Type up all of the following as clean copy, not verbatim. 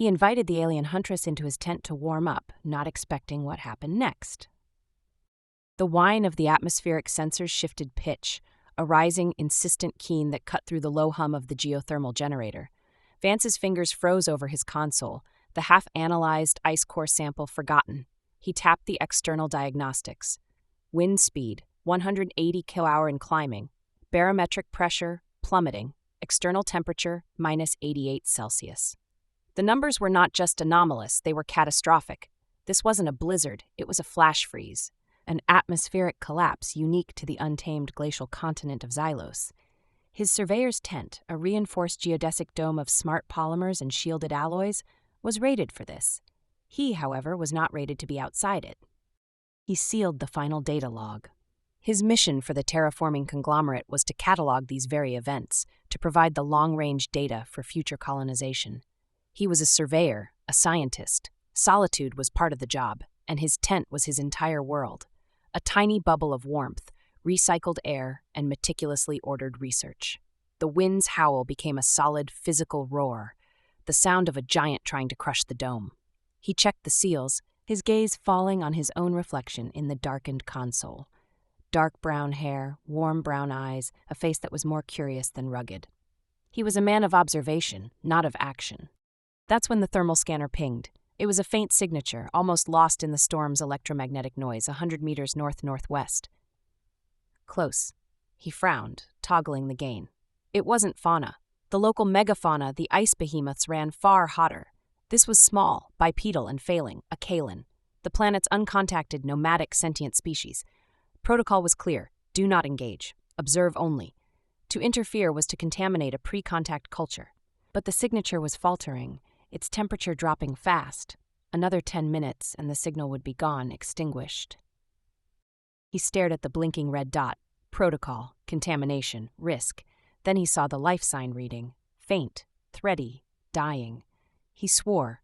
He invited the alien Huntress into his tent to warm up, not expecting what happened next. The whine of the atmospheric sensors shifted pitch, a rising, insistent keen that cut through the low hum of the geothermal generator. Vance's fingers froze over his console, the half-analyzed ice core sample forgotten. He tapped the external diagnostics. Wind speed, 180 km/h in climbing. Barometric pressure, plummeting. External temperature, -88 Celsius. The numbers were not just anomalous, they were catastrophic. This wasn't a blizzard, it was a flash freeze, an atmospheric collapse unique to the untamed glacial continent of Xylos. His surveyor's tent, a reinforced geodesic dome of smart polymers and shielded alloys, was rated for this. He, however, was not rated to be outside it. He sealed the final data log. His mission for the terraforming conglomerate was to catalog these very events, to provide the long-range data for future colonization. He was a surveyor, a scientist. Solitude was part of the job, and his tent was his entire world. A tiny bubble of warmth, recycled air, and meticulously ordered research. The wind's howl became a solid, physical roar, the sound of a giant trying to crush the dome. He checked the seals, his gaze falling on his own reflection in the darkened console. Dark brown hair, warm brown eyes, a face that was more curious than rugged. He was a man of observation, not of action. That's when the thermal scanner pinged. It was a faint signature, almost lost in the storm's electromagnetic noise, 100 meters north-northwest. Close. He frowned, toggling the gain. It wasn't fauna. The local megafauna, the ice behemoths, ran far hotter. This was small, bipedal and failing, a kaolin, the planet's uncontacted nomadic sentient species. Protocol was clear: do not engage, observe only. To interfere was to contaminate a pre-contact culture. But the signature was faltering, its temperature dropping fast. Another 10 minutes and the signal would be gone, extinguished. He stared at the blinking red dot. Protocol, contamination, risk. Then he saw the life sign reading. Faint, thready, dying. He swore.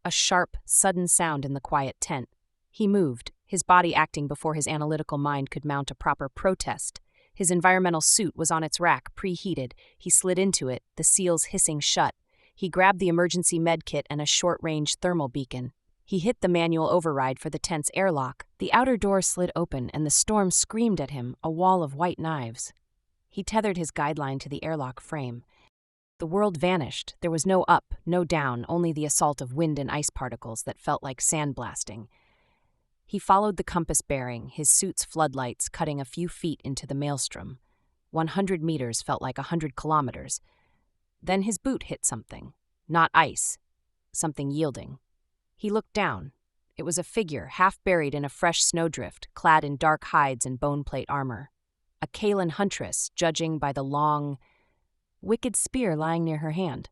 A sharp, sudden sound in the quiet tent. He moved, his body acting before his analytical mind could mount a proper protest. His environmental suit was on its rack, preheated. He slid into it, the seals hissing shut. He grabbed the emergency med kit and a short-range thermal beacon. He hit the manual override for the tent's airlock. The outer door slid open and the storm screamed at him, a wall of white knives. He tethered his guideline to the airlock frame. The world vanished. There was no up, no down, only the assault of wind and ice particles that felt like sandblasting. He followed the compass bearing, his suit's floodlights cutting a few feet into the maelstrom. 100 meters felt like 100 kilometers. Then his boot hit something. Not ice. Something yielding. He looked down. It was a figure, half buried in a fresh snowdrift, clad in dark hides and boneplate armor. A kaolin huntress, judging by the long, wicked spear lying near her hand.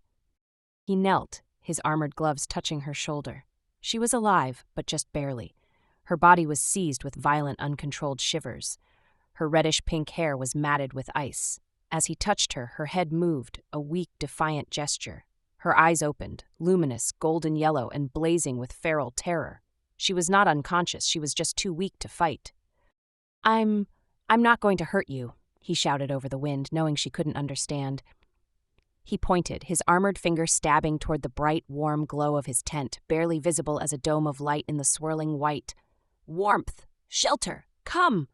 He knelt, his armored gloves touching her shoulder. She was alive, but just barely. Her body was seized with violent, uncontrolled shivers. Her reddish-pink hair was matted with ice. As he touched her, her head moved, a weak, defiant gesture. Her eyes opened, luminous, golden yellow, and blazing with feral terror. She was not unconscious, she was just too weak to fight. I'm not going to hurt you, he shouted over the wind, knowing she couldn't understand. He pointed, his armored finger stabbing toward the bright, warm glow of his tent, barely visible as a dome of light in the swirling white. Warmth! Shelter! Come!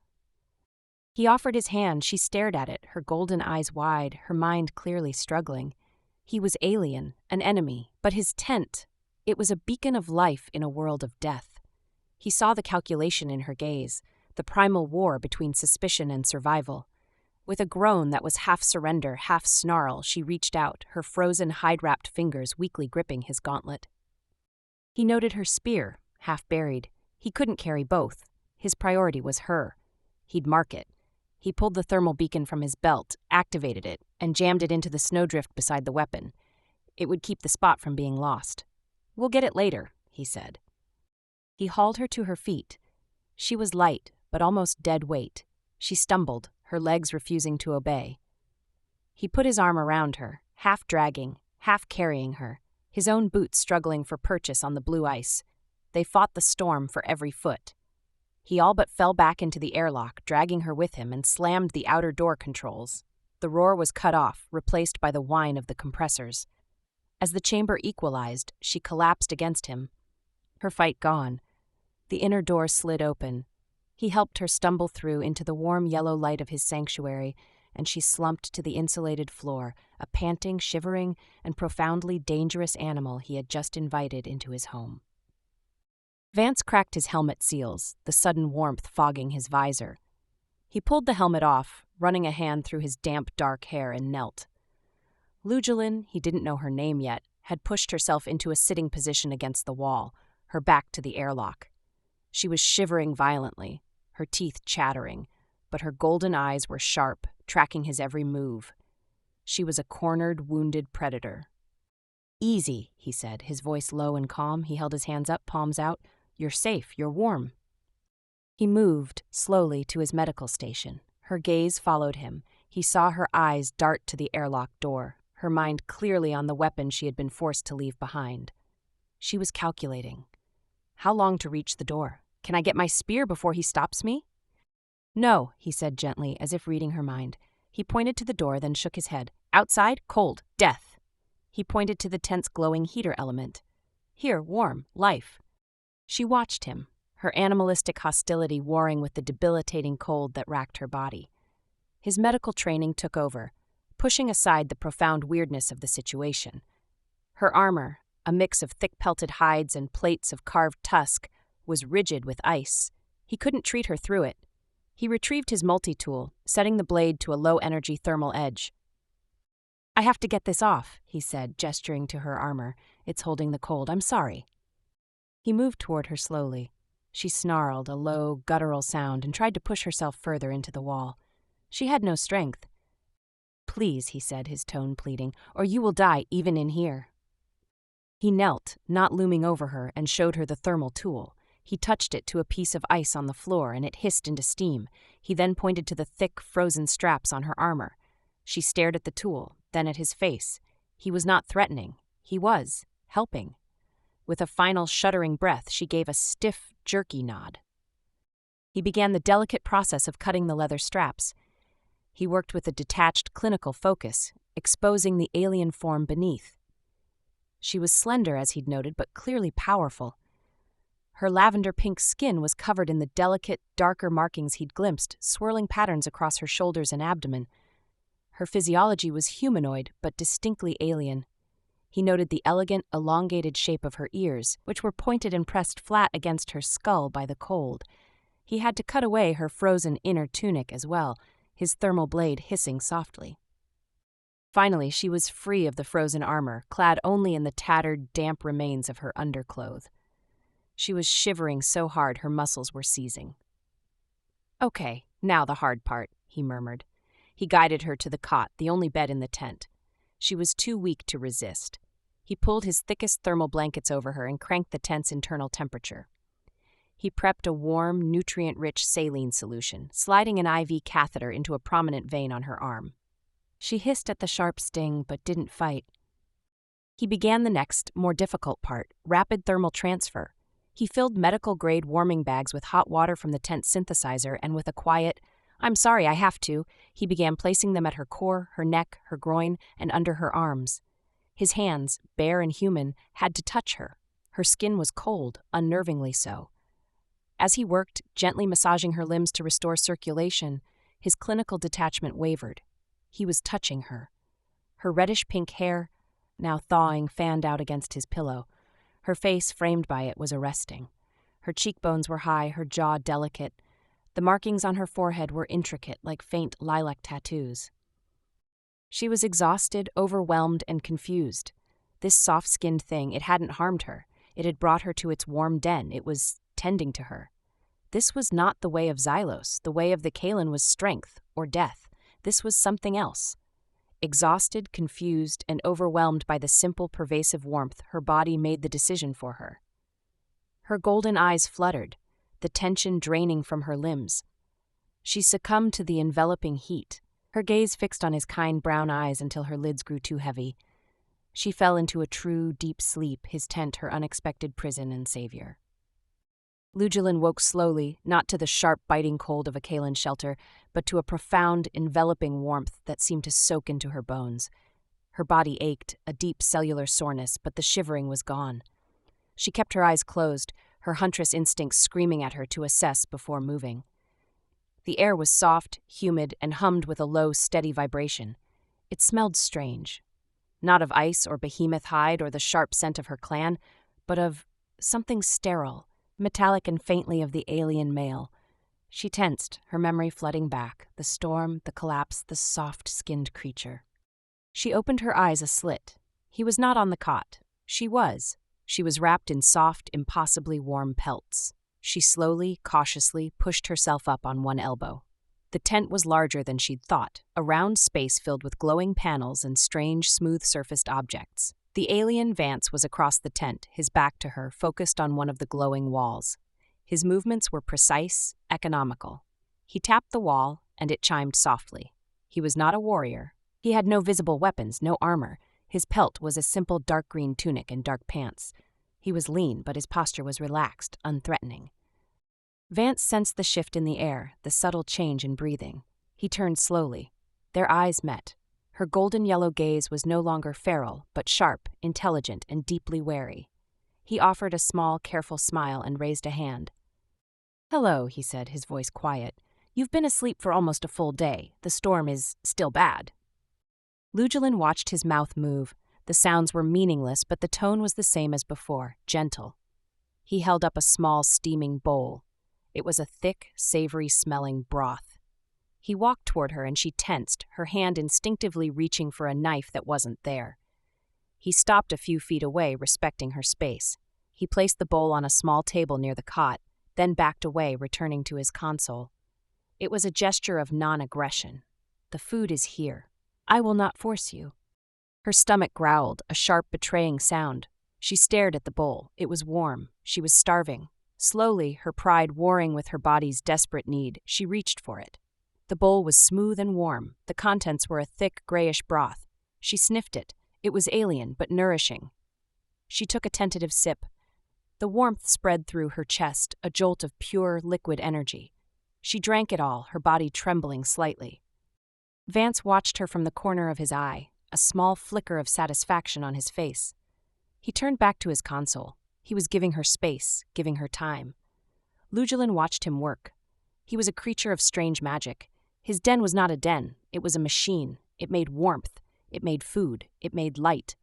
He offered his hand. She stared at it, her golden eyes wide, her mind clearly struggling. He was alien, an enemy, but his tent, it was a beacon of life in a world of death. He saw the calculation in her gaze, the primal war between suspicion and survival. With a groan that was half surrender, half snarl, she reached out, her frozen, hide-wrapped fingers weakly gripping his gauntlet. He noted her spear, half buried. He couldn't carry both. His priority was her. He'd mark it. He pulled the thermal beacon from his belt, activated it, and jammed it into the snowdrift beside the weapon. It would keep the spot from being lost. We'll get it later, he said. He hauled her to her feet. She was light, but almost dead weight. She stumbled, her legs refusing to obey. He put his arm around her, half dragging, half carrying her, his own boots struggling for purchase on the blue ice. They fought the storm for every foot. He all but fell back into the airlock, dragging her with him, and slammed the outer door controls. The roar was cut off, replaced by the whine of the compressors. As the chamber equalized, she collapsed against him. Her fight gone. The inner door slid open. He helped her stumble through into the warm yellow light of his sanctuary, and she slumped to the insulated floor, a panting, shivering, and profoundly dangerous animal he had just invited into his home. Vance cracked his helmet seals, the sudden warmth fogging his visor. He pulled the helmet off, running a hand through his damp, dark hair, and knelt. Lujilyn, he didn't know her name yet, had pushed herself into a sitting position against the wall, her back to the airlock. She was shivering violently, her teeth chattering, but her golden eyes were sharp, tracking his every move. She was a cornered, wounded predator. "Easy," he said, his voice low and calm. He held his hands up, palms out. "You're safe, you're warm." He moved, slowly, to his medical station. Her gaze followed him. He saw her eyes dart to the airlock door, her mind clearly on the weapon she had been forced to leave behind. She was calculating. How long to reach the door? Can I get my spear before he stops me? "No," he said gently, as if reading her mind. He pointed to the door, then shook his head. "Outside, cold, death." He pointed to the tent's glowing heater element. "Here, warm, life." She watched him, her animalistic hostility warring with the debilitating cold that racked her body. His medical training took over, pushing aside the profound weirdness of the situation. Her armor, a mix of thick-pelted hides and plates of carved tusk, was rigid with ice. He couldn't treat her through it. He retrieved his multi-tool, setting the blade to a low-energy thermal edge. "I have to get this off," he said, gesturing to her armor. "It's holding the cold. I'm sorry." He moved toward her slowly. She snarled, a low, guttural sound, and tried to push herself further into the wall. She had no strength. "Please," he said, his tone pleading, "or you will die even in here." He knelt, not looming over her, and showed her the thermal tool. He touched it to a piece of ice on the floor, and it hissed into steam. He then pointed to the thick, frozen straps on her armor. She stared at the tool, then at his face. He was not threatening. He was, helping. With a final shuddering breath, she gave a stiff, jerky nod. He began the delicate process of cutting the leather straps. He worked with a detached, clinical focus, exposing the alien form beneath. She was slender, as he'd noted, but clearly powerful. Her lavender-pink skin was covered in the delicate, darker markings he'd glimpsed, swirling patterns across her shoulders and abdomen. Her physiology was humanoid, but distinctly alien. He noted the elegant, elongated shape of her ears, which were pointed and pressed flat against her skull by the cold. He had to cut away her frozen inner tunic as well, his thermal blade hissing softly. Finally, she was free of the frozen armor, clad only in the tattered, damp remains of her underclothes. She was shivering so hard her muscles were seizing. "Okay, now the hard part," he murmured. He guided her to the cot, the only bed in the tent. She was too weak to resist. He pulled his thickest thermal blankets over her and cranked the tent's internal temperature. He prepped a warm, nutrient-rich saline solution, sliding an IV catheter into a prominent vein on her arm. She hissed at the sharp sting, but didn't fight. He began the next, more difficult part, rapid thermal transfer. He filled medical-grade warming bags with hot water from the tent synthesizer, and with a quiet, "I'm sorry, I have to," he began placing them at her core, her neck, her groin, and under her arms. His hands, bare and human, had to touch her. Her skin was cold, unnervingly so. As he worked, gently massaging her limbs to restore circulation, his clinical detachment wavered. He was touching her. Her reddish-pink hair, now thawing, fanned out against his pillow. Her face, framed by it, was arresting. Her cheekbones were high, her jaw delicate. The markings on her forehead were intricate, like faint lilac tattoos. She was exhausted, overwhelmed, and confused. This soft-skinned thing, it hadn't harmed her. It had brought her to its warm den. It was tending to her. This was not the way of Xylos. The way of the Kaelin was strength, or death. This was something else. Exhausted, confused, and overwhelmed by the simple, pervasive warmth, her body made the decision for her. Her golden eyes fluttered, the tension draining from her limbs. She succumbed to the enveloping heat, her gaze fixed on his kind brown eyes until her lids grew too heavy. She fell into a true, deep sleep, his tent her unexpected prison and savior. Lujilyn woke slowly, not to the sharp, biting cold of a Kaelin shelter, but to a profound, enveloping warmth that seemed to soak into her bones. Her body ached, a deep cellular soreness, but the shivering was gone. She kept her eyes closed, her huntress instincts screaming at her to assess before moving. The air was soft, humid, and hummed with a low, steady vibration. It smelled strange. Not of ice or behemoth hide or the sharp scent of her clan, but of something sterile, metallic and faintly of the alien male. She tensed, her memory flooding back, the storm, the collapse, the soft-skinned creature. She opened her eyes a slit. He was not on the cot. She was. She was wrapped in soft, impossibly warm pelts. She slowly, cautiously pushed herself up on one elbow. The tent was larger than she'd thought, a round space filled with glowing panels and strange, smooth-surfaced objects. The alien Vance was across the tent, his back to her, focused on one of the glowing walls. His movements were precise, economical. He tapped the wall, and it chimed softly. He was not a warrior. He had no visible weapons, no armor. His pelt was a simple dark green tunic and dark pants. He was lean, but his posture was relaxed, unthreatening. Vance sensed the shift in the air, the subtle change in breathing. He turned slowly. Their eyes met. Her golden yellow gaze was no longer feral, but sharp, intelligent, and deeply wary. He offered a small, careful smile and raised a hand. "Hello," he said, his voice quiet. "You've been asleep for almost a full day. The storm is still bad." Lujilyn watched his mouth move. The sounds were meaningless, but the tone was the same as before, gentle. He held up a small, steaming bowl. It was a thick, savory-smelling broth. He walked toward her and she tensed, her hand instinctively reaching for a knife that wasn't there. He stopped a few feet away, respecting her space. He placed the bowl on a small table near the cot, then backed away, returning to his console. It was a gesture of non-aggression. "The food is here. I will not force you." Her stomach growled, a sharp, betraying sound. She stared at the bowl. It was warm. She was starving. Slowly, her pride warring with her body's desperate need, she reached for it. The bowl was smooth and warm. The contents were a thick, grayish broth. She sniffed it. It was alien, but nourishing. She took a tentative sip. The warmth spread through her chest, a jolt of pure, liquid energy. She drank it all, her body trembling slightly. Vance watched her from the corner of his eye, a small flicker of satisfaction on his face. He turned back to his console. He was giving her space, giving her time. Lujilyn watched him work. He was a creature of strange magic. His den was not a den. It was a machine. It made warmth. It made food. It made light.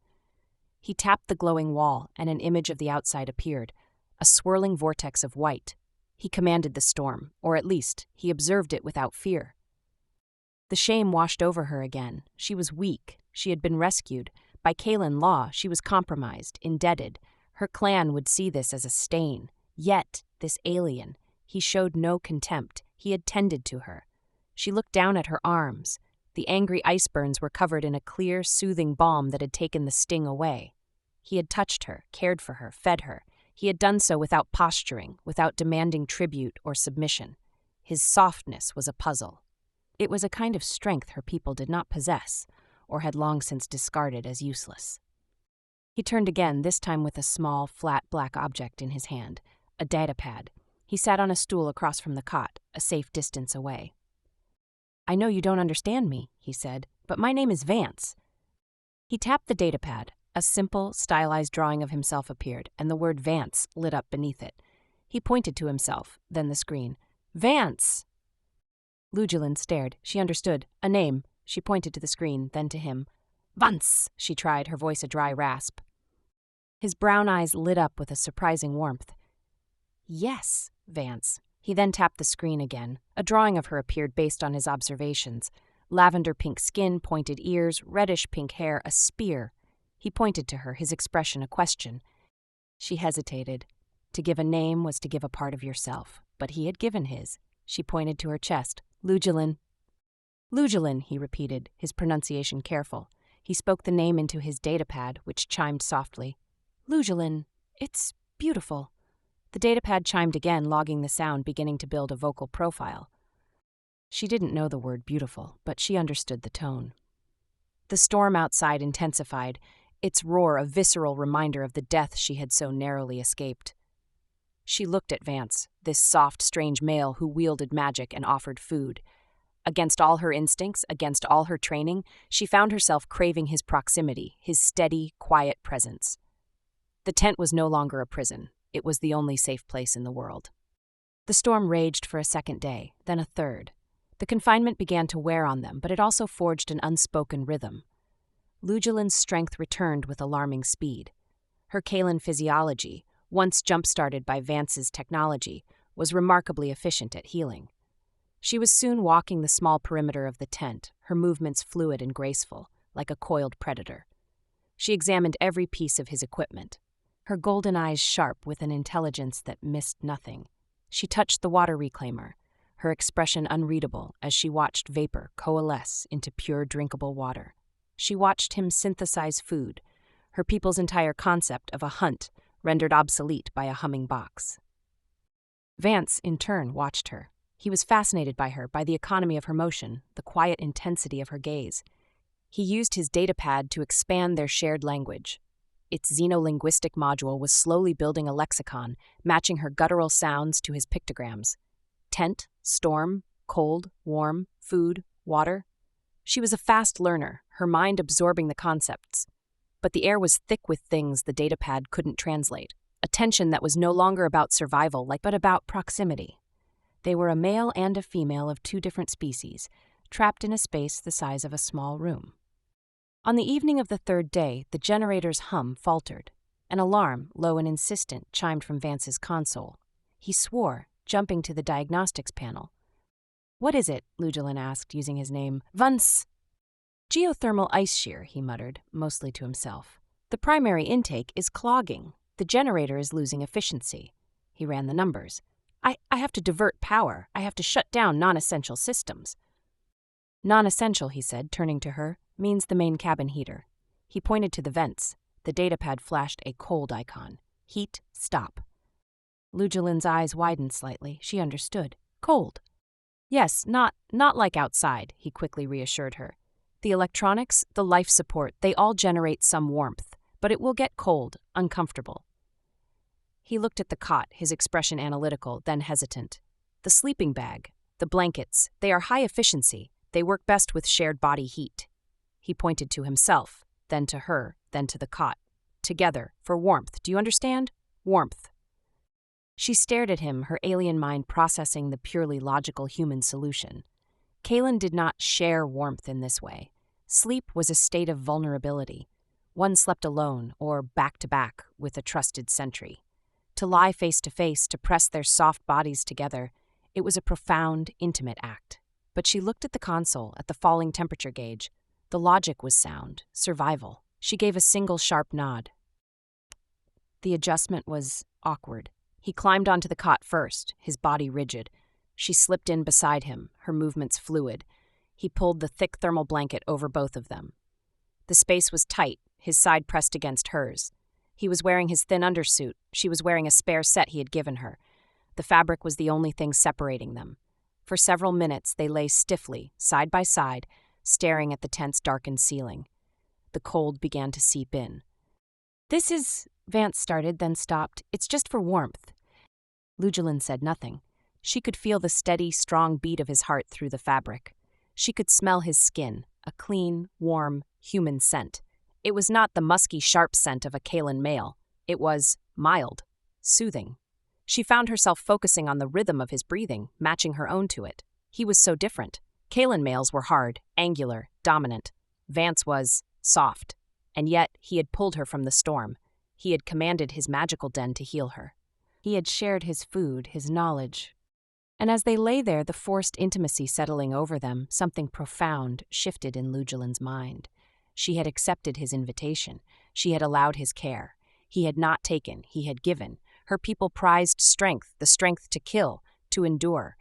He tapped the glowing wall, and an image of the outside appeared, a swirling vortex of white. He commanded the storm, or at least, he observed it without fear. The shame washed over her again. She was weak. She had been rescued. By Kalan law, she was compromised, indebted. Her clan would see this as a stain. Yet, this alien, he showed no contempt. He had tended to her. She looked down at her arms. The angry ice burns were covered in a clear, soothing balm that had taken the sting away. He had touched her, cared for her, fed her. He had done so without posturing, without demanding tribute or submission. His softness was a puzzle. It was a kind of strength her people did not possess, or had long since discarded as useless. He turned again, this time with a small, flat black object in his hand, a datapad. He sat on a stool across from the cot, a safe distance away. "I know you don't understand me," he said, "but my name is Vance." He tapped the datapad. A simple, stylized drawing of himself appeared, and the word Vance lit up beneath it. He pointed to himself, then the screen. "Vance!" Lujilyn stared. She understood. A name. She pointed to the screen, then to him. "Vance!" she tried, her voice a dry rasp. His brown eyes lit up with a surprising warmth. "Yes, Vance." He then tapped the screen again. A drawing of her appeared based on his observations. Lavender-pink skin, pointed ears, reddish-pink hair, a spear. He pointed to her, his expression a question. She hesitated. To give a name was to give a part of yourself, but he had given his. She pointed to her chest. "Lujilyn." "Lujilyn," he repeated, his pronunciation careful. He spoke the name into his datapad, which chimed softly. "Lujilyn, it's beautiful." The datapad chimed again, logging the sound, beginning to build a vocal profile. She didn't know the word beautiful, but she understood the tone. The storm outside intensified, its roar a visceral reminder of the death she had so narrowly escaped. She looked at Vance, this soft, strange male who wielded magic and offered food. Against all her instincts, against all her training, she found herself craving his proximity, his steady, quiet presence. The tent was no longer a prison. It was the only safe place in the world. The storm raged for a second day, then a third. The confinement began to wear on them, but it also forged an unspoken rhythm. Lujilyn's strength returned with alarming speed. Her Kalan physiology, once jump-started by Vance's technology, was remarkably efficient at healing. She was soon walking the small perimeter of the tent, her movements fluid and graceful, like a coiled predator. She examined every piece of his equipment, her golden eyes sharp with an intelligence that missed nothing. She touched the water reclaimer, her expression unreadable as she watched vapor coalesce into pure drinkable water. She watched him synthesize food, her people's entire concept of a hunt rendered obsolete by a humming box. Vance, in turn, watched her. He was fascinated by her, by the economy of her motion, the quiet intensity of her gaze. He used his datapad to expand their shared language. Its xenolinguistic module was slowly building a lexicon, matching her guttural sounds to his pictograms. Tent, storm, cold, warm, food, water. She was a fast learner, her mind absorbing the concepts. But the air was thick with things the datapad couldn't translate, a tension that was no longer about survival, but about proximity. They were a male and a female of two different species, trapped in a space the size of a small room. On the evening of the third day, the generator's hum faltered. An alarm, low and insistent, chimed from Vance's console. He swore, jumping to the diagnostics panel. "What is it?" Lujilyn asked, using his name. "Vance." "Geothermal ice shear," he muttered, mostly to himself. "The primary intake is clogging. The generator is losing efficiency." He ran the numbers. I have to divert power. I have to shut down non-essential systems." "Non-essential," he said, turning to her, "means the main cabin heater." He pointed to the vents. The datapad flashed a cold icon. Heat, stop. Lujilyn's eyes widened slightly. She understood. Cold. "Yes, not like outside," he quickly reassured her. "The electronics, the life support, they all generate some warmth, but it will get cold, uncomfortable." He looked at the cot, his expression analytical, then hesitant. "The sleeping bag, the blankets, they are high efficiency. They work best with shared body heat." He pointed to himself, then to her, then to the cot. "Together, for warmth, do you understand? Warmth." She stared at him, her alien mind processing the purely logical human solution. Kalan did not share warmth in this way. Sleep was a state of vulnerability. One slept alone, or back-to-back, with a trusted sentry. To lie face-to-face, to press their soft bodies together, it was a profound, intimate act. But she looked at the console, at the falling temperature gauge. The logic was sound, survival. She gave a single sharp nod. The adjustment was awkward. He climbed onto the cot first, his body rigid. She slipped in beside him, her movements fluid. He pulled the thick thermal blanket over both of them. The space was tight, his side pressed against hers. He was wearing his thin undersuit. She was wearing a spare set he had given her. The fabric was the only thing separating them. For several minutes, they lay stiffly, side by side, staring at the tent's darkened ceiling. The cold began to seep in. "This is," Vance started, then stopped. "It's just for warmth." Lujilyn said nothing. She could feel the steady, strong beat of his heart through the fabric. She could smell his skin, a clean, warm, human scent. It was not the musky, sharp scent of a Kalan male. It was mild, soothing. She found herself focusing on the rhythm of his breathing, matching her own to it. He was so different. Kalan males were hard, angular, dominant. Vance was soft. And yet, he had pulled her from the storm. He had commanded his magical den to heal her. He had shared his food, his knowledge. And as they lay there, the forced intimacy settling over them, something profound shifted in Lujilyn's mind. She had accepted his invitation. She had allowed his care. He had not taken, he had given. Her people prized strength, the strength to kill, to endure.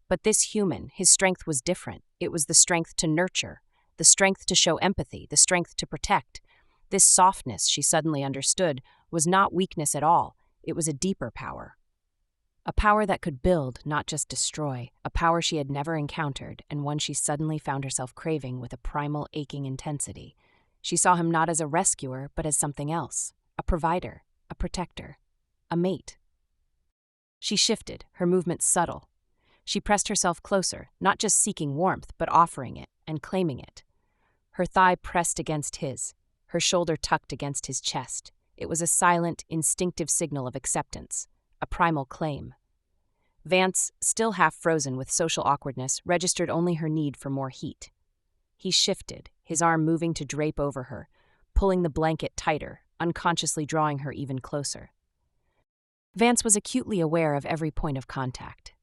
But this human, his strength was different. It was the strength to nurture, the strength to show empathy, the strength to protect. This softness, she suddenly understood, was not weakness at all. It was a deeper power. A power that could build, not just destroy, a power she had never encountered, and one she suddenly found herself craving with a primal, aching intensity. She saw him not as a rescuer, but as something else, a provider, a protector, a mate. She shifted, her movements subtle. She pressed herself closer, not just seeking warmth, but offering it and claiming it. Her thigh pressed against his, her shoulder tucked against his chest. It was a silent, instinctive signal of acceptance, a primal claim. Vance, still half frozen with social awkwardness, registered only her need for more heat. He shifted, his arm moving to drape over her, pulling the blanket tighter, unconsciously drawing her even closer. Vance was acutely aware of every point of contact.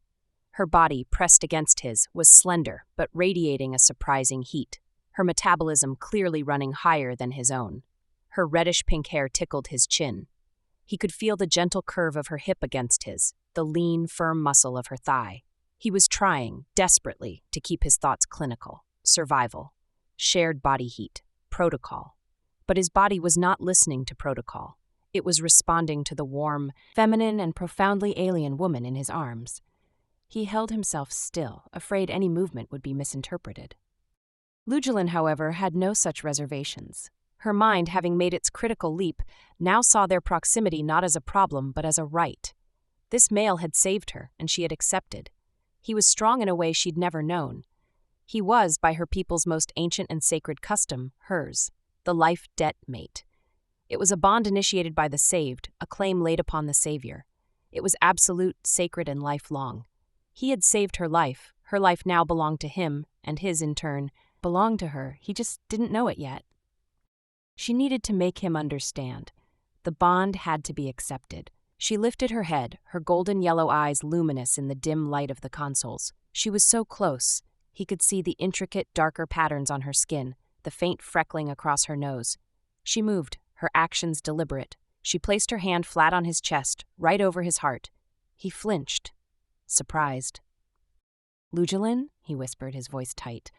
Her body, pressed against his, was slender, but radiating a surprising heat, her metabolism clearly running higher than his own. Her reddish-pink hair tickled his chin. He could feel the gentle curve of her hip against his, the lean, firm muscle of her thigh. He was trying, desperately, to keep his thoughts clinical, survival, shared body heat, protocol. But his body was not listening to protocol. It was responding to the warm, feminine, and profoundly alien woman in his arms. He held himself still, afraid any movement would be misinterpreted. Lujilyn, however, had no such reservations. Her mind, having made its critical leap, now saw their proximity not as a problem but as a right. This male had saved her, and she had accepted. He was strong in a way she'd never known. He was, by her people's most ancient and sacred custom, hers, the life debt mate. It was a bond initiated by the saved, a claim laid upon the savior. It was absolute, sacred, and lifelong. He had saved her life now belonged to him, and his, in turn, belonged to her. He just didn't know it yet. She needed to make him understand. The bond had to be accepted. She lifted her head, her golden yellow eyes luminous in the dim light of the consoles. She was so close. He could see the intricate, darker patterns on her skin, the faint freckling across her nose. She moved, her actions deliberate. She placed her hand flat on his chest, right over his heart. He flinched, surprised. "Lujilyn?" he whispered, his voice tight.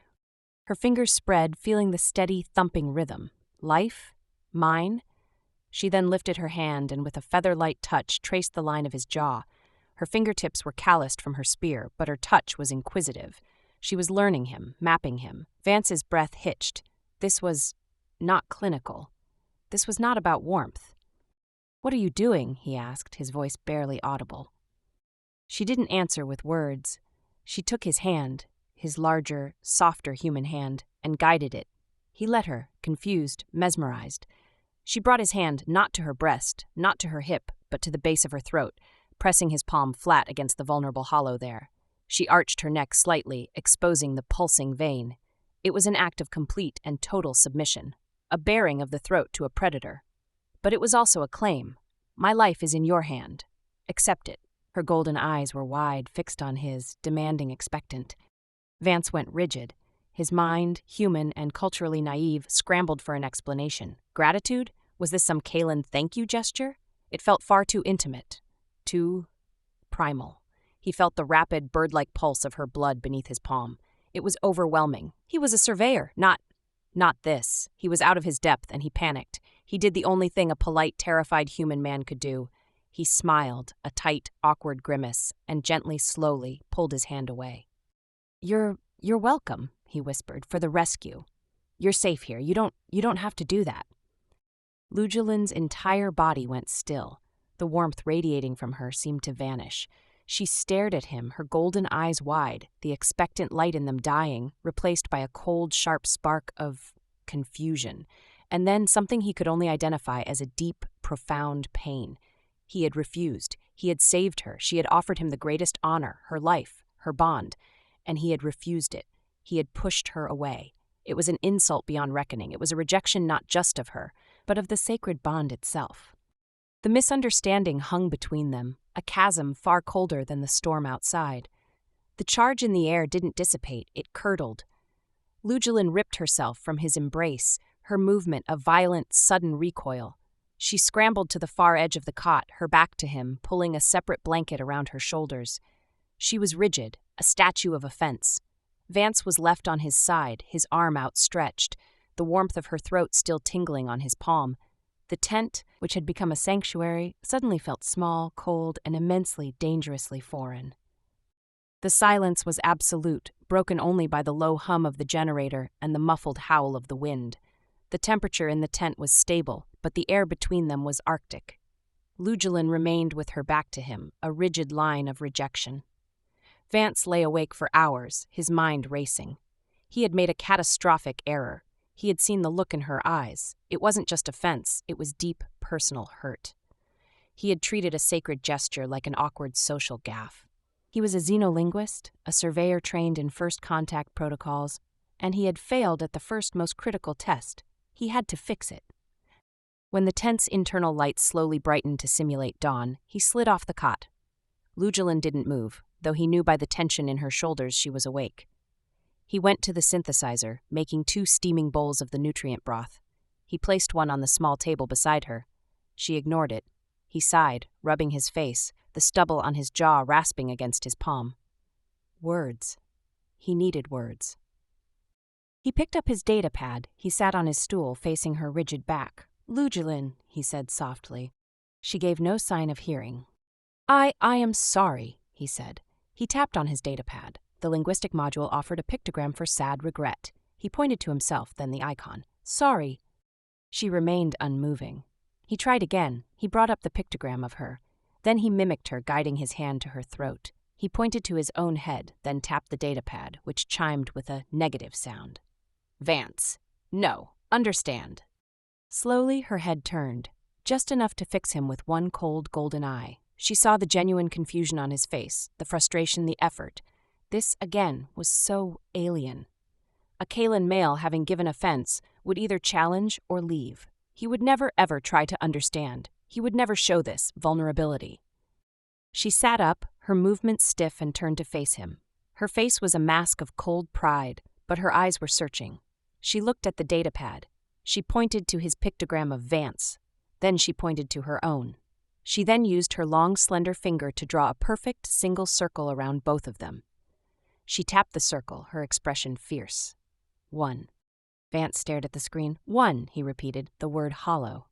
Her fingers spread, feeling the steady, thumping rhythm. Life? Mine? She then lifted her hand and with a feather-light touch traced the line of his jaw. Her fingertips were calloused from her spear, but her touch was inquisitive. She was learning him, mapping him. Vance's breath hitched. This was not clinical. This was not about warmth. "What are you doing?" he asked, his voice barely audible. She didn't answer with words. She took his hand, his larger, softer human hand, and guided it. He let her, confused, mesmerized. She brought his hand not to her breast, not to her hip, but to the base of her throat, pressing his palm flat against the vulnerable hollow there. She arched her neck slightly, exposing the pulsing vein. It was an act of complete and total submission, a baring of the throat to a predator. But it was also a claim. My life is in your hand. Accept it. Her golden eyes were wide, fixed on his, demanding, expectant. Vance went rigid. His mind, human and culturally naive, scrambled for an explanation. Gratitude? Was this some Kalan thank you gesture? It felt far too intimate, too primal. He felt the rapid, bird-like pulse of her blood beneath his palm. It was overwhelming. He was a surveyor, not this. He was out of his depth, and he panicked. He did the only thing a polite, terrified human man could do. He smiled, a tight, awkward grimace, and gently, slowly pulled his hand away. You're welcome," he whispered, "for the rescue. You're safe here. You don't have to do that." Lujilyn's entire body went still. The warmth radiating from her seemed to vanish. She stared at him, her golden eyes wide, the expectant light in them dying, replaced by a cold, sharp spark of confusion, and then something he could only identify as a deep, profound pain. He had refused. He had saved her. She had offered him the greatest honor, her life, her bond, and he had refused it. He had pushed her away. It was an insult beyond reckoning. It was a rejection not just of her, but of the sacred bond itself. The misunderstanding hung between them, a chasm far colder than the storm outside. The charge in the air didn't dissipate, it curdled. Lujilyn ripped herself from his embrace, her movement a violent, sudden recoil. She scrambled to the far edge of the cot, her back to him, pulling a separate blanket around her shoulders. She was rigid, a statue of offense. Vance was left on his side, his arm outstretched, the warmth of her throat still tingling on his palm. The tent, which had become a sanctuary, suddenly felt small, cold, and immensely, dangerously foreign. The silence was absolute, broken only by the low hum of the generator and the muffled howl of the wind. The temperature in the tent was stable, but the air between them was arctic. Lujilyn remained with her back to him, a rigid line of rejection. Vance lay awake for hours, his mind racing. He had made a catastrophic error. He had seen the look in her eyes. It wasn't just offense, it was deep personal hurt. He had treated a sacred gesture like an awkward social gaffe. He was a xenolinguist, a surveyor trained in first contact protocols, and he had failed at the first most critical test. He had to fix it. When the tense internal lights slowly brightened to simulate dawn, he slid off the cot. Lujilyn didn't move, though he knew by the tension in her shoulders she was awake. He went to the synthesizer, making 2 steaming bowls of the nutrient broth. He placed one on the small table beside her. She ignored it. He sighed, rubbing his face, the stubble on his jaw rasping against his palm. Words. He needed words. He picked up his data pad. He sat on his stool, facing her rigid back. "Lujilyn," he said softly. She gave no sign of hearing. I am sorry," he said. He tapped on his data pad. The linguistic module offered a pictogram for sad regret. He pointed to himself, then the icon. "Sorry." She remained unmoving. He tried again. He brought up the pictogram of her. Then he mimicked her, guiding his hand to her throat. He pointed to his own head, then tapped the data pad, which chimed with a negative sound. "Vance. No. Understand." Slowly, her head turned, just enough to fix him with one cold, golden eye. She saw the genuine confusion on his face, the frustration, the effort. This, again, was so alien. A Kalan male, having given offense, would either challenge or leave. He would never, ever try to understand. He would never show this vulnerability. She sat up, her movements stiff, and turned to face him. Her face was a mask of cold pride, but her eyes were searching. She looked at the data pad. She pointed to his pictogram of Vance. Then she pointed to her own. She then used her long, slender finger to draw a perfect single circle around both of them. She tapped the circle, her expression fierce. 1. Vance stared at the screen. 1, he repeated, the word hollow.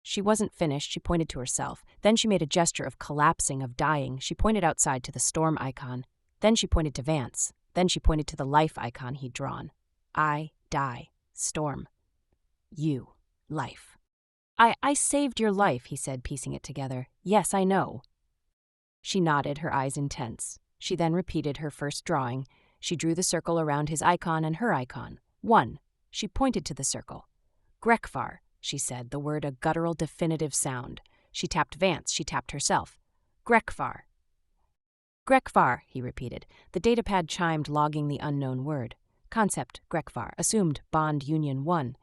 She wasn't finished. She pointed to herself. Then she made a gesture of collapsing, of dying. She pointed outside to the storm icon. Then she pointed to Vance. Then she pointed to the life icon he'd drawn. I, die, storm. You, life. I saved your life, he said, piecing it together. Yes, I know. She nodded, her eyes intense. She then repeated her first drawing. She drew the circle around his icon and her icon. 1. She pointed to the circle. Grek'vhar, she said, the word a guttural definitive sound. She tapped Vance, she tapped herself. Grek'vhar. Grek'vhar, he repeated. The datapad chimed, logging the unknown word. Concept, Grek'vhar. Assumed, bond union 1.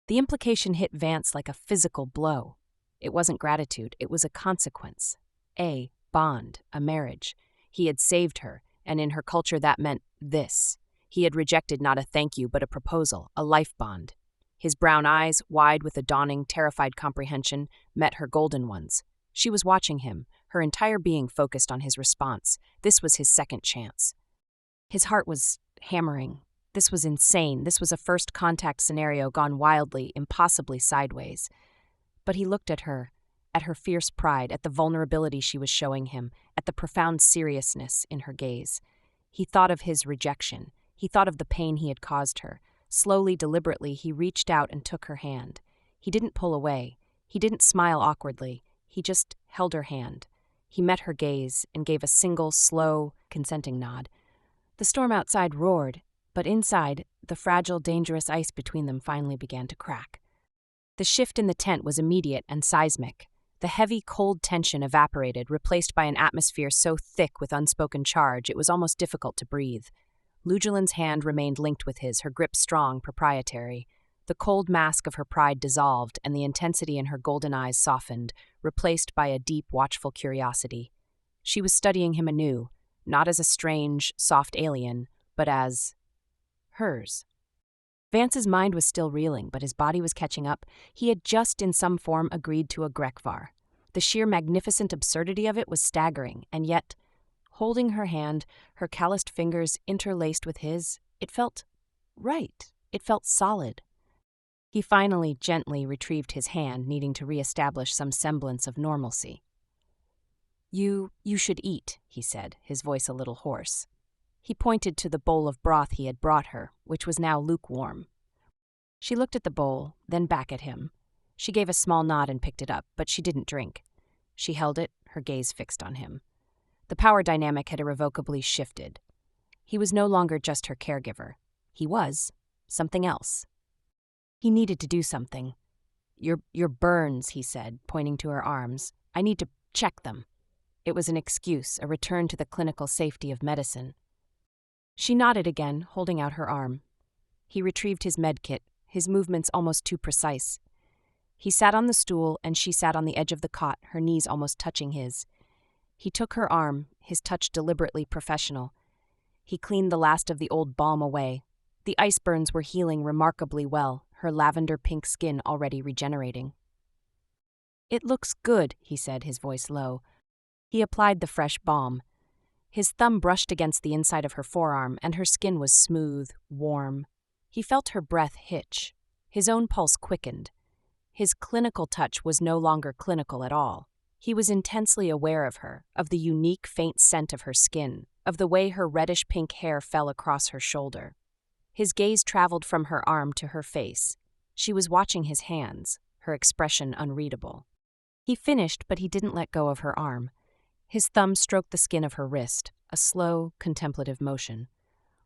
The implication hit Vance like a physical blow. It wasn't gratitude, it was a consequence. A bond, a marriage. He had saved her, and in her culture that meant this. He had rejected not a thank you, but a proposal, a life bond. His brown eyes, wide with a dawning, terrified comprehension, met her golden ones. She was watching him, her entire being focused on his response. This was his second chance. His heart was hammering. This was insane. This was a first contact scenario gone wildly, impossibly sideways. But he looked at her fierce pride, at the vulnerability she was showing him, at the profound seriousness in her gaze. He thought of his rejection. He thought of the pain he had caused her. Slowly, deliberately, he reached out and took her hand. He didn't pull away. He didn't smile awkwardly. He just held her hand. He met her gaze and gave a single, slow, consenting nod. The storm outside roared. But inside, the fragile, dangerous ice between them finally began to crack. The shift in the tent was immediate and seismic. The heavy, cold tension evaporated, replaced by an atmosphere so thick with unspoken charge it was almost difficult to breathe. Lujilyn's hand remained linked with his, her grip strong, proprietary. The cold mask of her pride dissolved, and the intensity in her golden eyes softened, replaced by a deep, watchful curiosity. She was studying him anew, not as a strange, soft alien, but as hers. Vance's mind was still reeling, but his body was catching up. He had just in some form agreed to a Grek'vhar. The sheer magnificent absurdity of it was staggering, and yet, holding her hand, her calloused fingers interlaced with his, it felt right. It felt solid. He finally gently retrieved his hand, needing to reestablish some semblance of normalcy. You should eat, he said, his voice a little hoarse. He pointed to the bowl of broth he had brought her, which was now lukewarm. She looked at the bowl, then back at him. She gave a small nod and picked it up, but she didn't drink. She held it, her gaze fixed on him. The power dynamic had irrevocably shifted. He was no longer just her caregiver. He was something else. He needed to do something. Your burns, he said, pointing to her arms. I need to check them. It was an excuse, a return to the clinical safety of medicine. She nodded again, holding out her arm. He retrieved his medkit, his movements almost too precise. He sat on the stool, and she sat on the edge of the cot, her knees almost touching his. He took her arm, his touch deliberately professional. He cleaned the last of the old balm away. The ice burns were healing remarkably well, her lavender-pink skin already regenerating. It looks good, he said, his voice low. He applied the fresh balm. His thumb brushed against the inside of her forearm, and her skin was smooth, warm. He felt her breath hitch. His own pulse quickened. His clinical touch was no longer clinical at all. He was intensely aware of her, of the unique, faint scent of her skin, of the way her reddish-pink hair fell across her shoulder. His gaze traveled from her arm to her face. She was watching his hands, her expression unreadable. He finished, but he didn't let go of her arm. His thumb stroked the skin of her wrist, a slow, contemplative motion.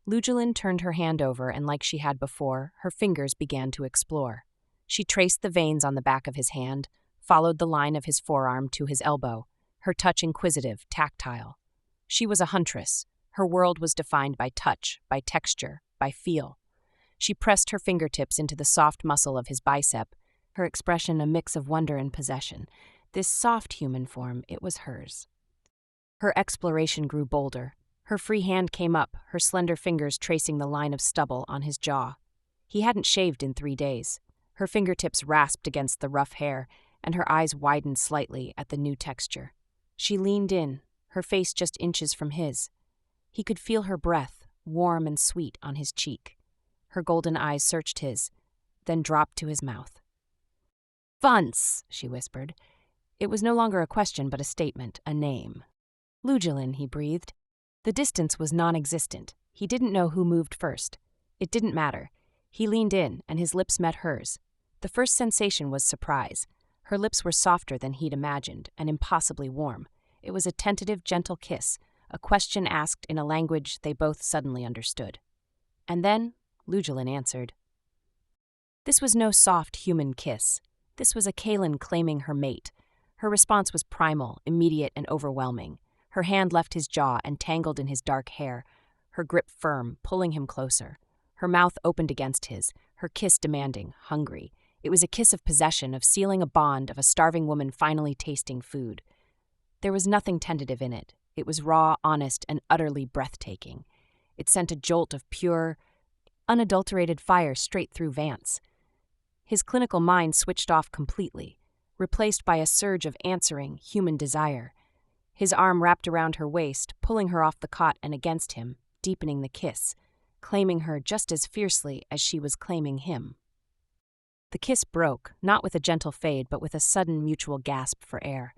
Lujilyn turned her hand over, and like she had before, her fingers began to explore. She traced the veins on the back of his hand, followed the line of his forearm to his elbow, her touch inquisitive, tactile. She was a huntress. Her world was defined by touch, by texture, by feel. She pressed her fingertips into the soft muscle of his bicep, her expression a mix of wonder and possession. This soft human form, it was hers. Her exploration grew bolder. Her free hand came up, her slender fingers tracing the line of stubble on his jaw. He hadn't shaved in 3 days. Her fingertips rasped against the rough hair, and her eyes widened slightly at the new texture. She leaned in, her face just inches from his. He could feel her breath, warm and sweet, on his cheek. Her golden eyes searched his, then dropped to his mouth. "Vance," she whispered. It was no longer a question but a statement, a name. "Lujilyn," he breathed. The distance was non-existent. He didn't know who moved first. It didn't matter. He leaned in, and his lips met hers. The first sensation was surprise. Her lips were softer than he'd imagined, and impossibly warm. It was a tentative, gentle kiss, a question asked in a language they both suddenly understood. And then Lujilyn answered. This was no soft human kiss. This was a Kaelin claiming her mate. Her response was primal, immediate, and overwhelming. Her hand left his jaw and tangled in his dark hair, her grip firm, pulling him closer. Her mouth opened against his, her kiss demanding, hungry. It was a kiss of possession, of sealing a bond, of a starving woman finally tasting food. There was nothing tentative in it. It was raw, honest, and utterly breathtaking. It sent a jolt of pure, unadulterated fire straight through Vance. His clinical mind switched off completely, replaced by a surge of answering, human desire. His arm wrapped around her waist, pulling her off the cot and against him, deepening the kiss, claiming her just as fiercely as she was claiming him. The kiss broke, not with a gentle fade, but with a sudden mutual gasp for air.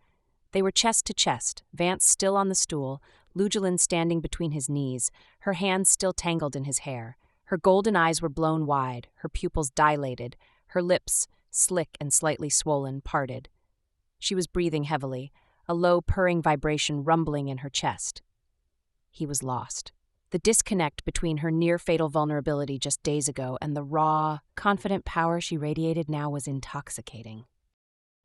They were chest to chest, Vance still on the stool, Lujilyn standing between his knees, her hands still tangled in his hair. Her golden eyes were blown wide, her pupils dilated, her lips, slick and slightly swollen, parted. She was breathing heavily, a low purring vibration rumbling in her chest. He was lost. The disconnect between her near-fatal vulnerability just days ago and the raw, confident power she radiated now was intoxicating.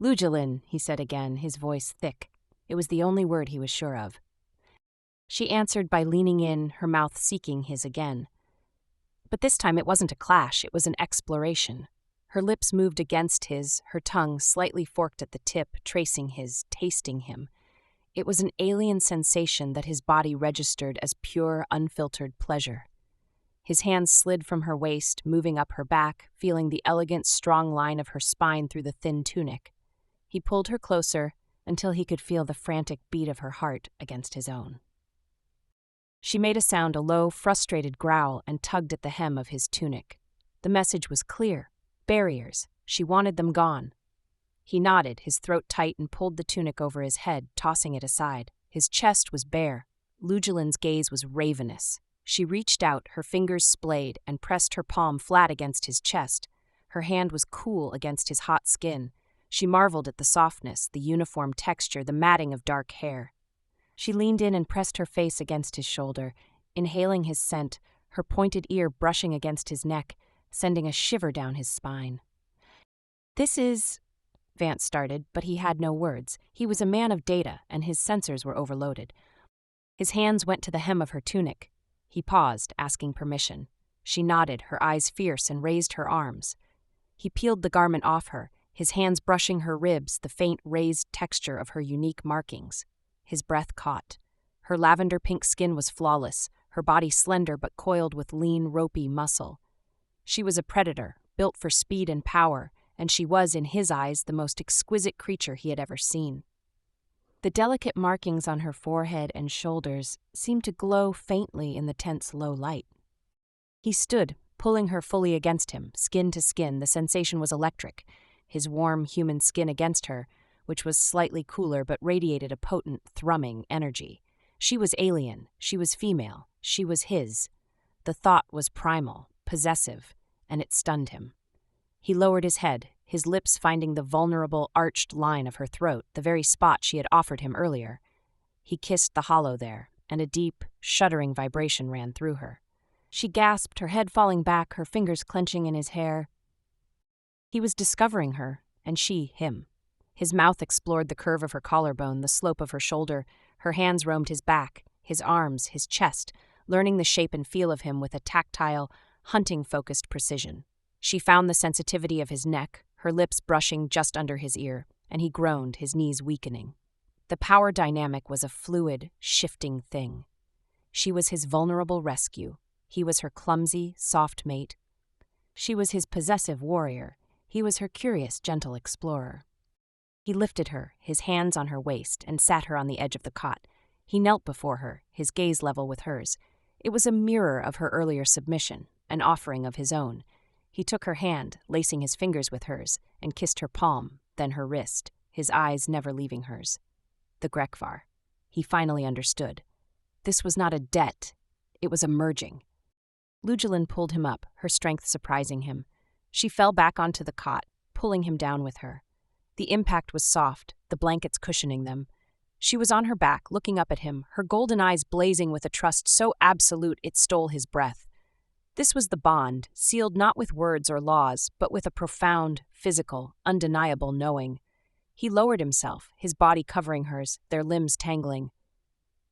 "Lujilyn," he said again, his voice thick. It was the only word he was sure of. She answered by leaning in, her mouth seeking his again. But this time it wasn't a clash, it was an exploration. Her lips moved against his, her tongue slightly forked at the tip, tracing his, tasting him. It was an alien sensation that his body registered as pure, unfiltered pleasure. His hands slid from her waist, moving up her back, feeling the elegant, strong line of her spine through the thin tunic. He pulled her closer until he could feel the frantic beat of her heart against his own. She made a sound, a low, frustrated growl, and tugged at the hem of his tunic. The message was clear. Barriers. She wanted them gone. He nodded, his throat tight, and pulled the tunic over his head, tossing it aside. His chest was bare. Lujilyn's gaze was ravenous. She reached out, her fingers splayed, and pressed her palm flat against his chest. Her hand was cool against his hot skin. She marveled at the softness, the uniform texture, the matting of dark hair. She leaned in and pressed her face against his shoulder, inhaling his scent, her pointed ear brushing against his neck, sending a shiver down his spine. "This is," Vance started, but he had no words. He was a man of data, and his sensors were overloaded. His hands went to the hem of her tunic. He paused, asking permission. She nodded, her eyes fierce, and raised her arms. He peeled the garment off her, his hands brushing her ribs, the faint raised texture of her unique markings. His breath caught. Her lavender-pink skin was flawless, her body slender but coiled with lean, ropey muscle. She was a predator, built for speed and power, and she was, in his eyes, the most exquisite creature he had ever seen. The delicate markings on her forehead and shoulders seemed to glow faintly in the tense low light. He stood, pulling her fully against him, skin to skin. The sensation was electric. His warm, human skin against her, which was slightly cooler but radiated a potent, thrumming energy. She was alien, she was female, she was his. The thought was primal, possessive, and it stunned him. He lowered his head, his lips finding the vulnerable, arched line of her throat, the very spot she had offered him earlier. He kissed the hollow there, and a deep, shuddering vibration ran through her. She gasped, her head falling back, her fingers clenching in his hair. He was discovering her, and she him. His mouth explored the curve of her collarbone, the slope of her shoulder. Her hands roamed his back, his arms, his chest, learning the shape and feel of him with a tactile, hunting-focused precision. She found the sensitivity of his neck, her lips brushing just under his ear, and he groaned, his knees weakening. The power dynamic was a fluid, shifting thing. She was his vulnerable rescue. He was her clumsy, soft mate. She was his possessive warrior. He was her curious, gentle explorer. He lifted her, his hands on her waist, and sat her on the edge of the cot. He knelt before her, his gaze level with hers. It was a mirror of her earlier submission, an offering of his own. He took her hand, lacing his fingers with hers, and kissed her palm, then her wrist, his eyes never leaving hers. The Grek'vhar. He finally understood. This was not a debt. It was a merging. Lujilyn pulled him up, her strength surprising him. She fell back onto the cot, pulling him down with her. The impact was soft, the blankets cushioning them. She was on her back, looking up at him, her golden eyes blazing with a trust so absolute it stole his breath. This was the bond, sealed not with words or laws, but with a profound, physical, undeniable knowing. He lowered himself, his body covering hers, their limbs tangling.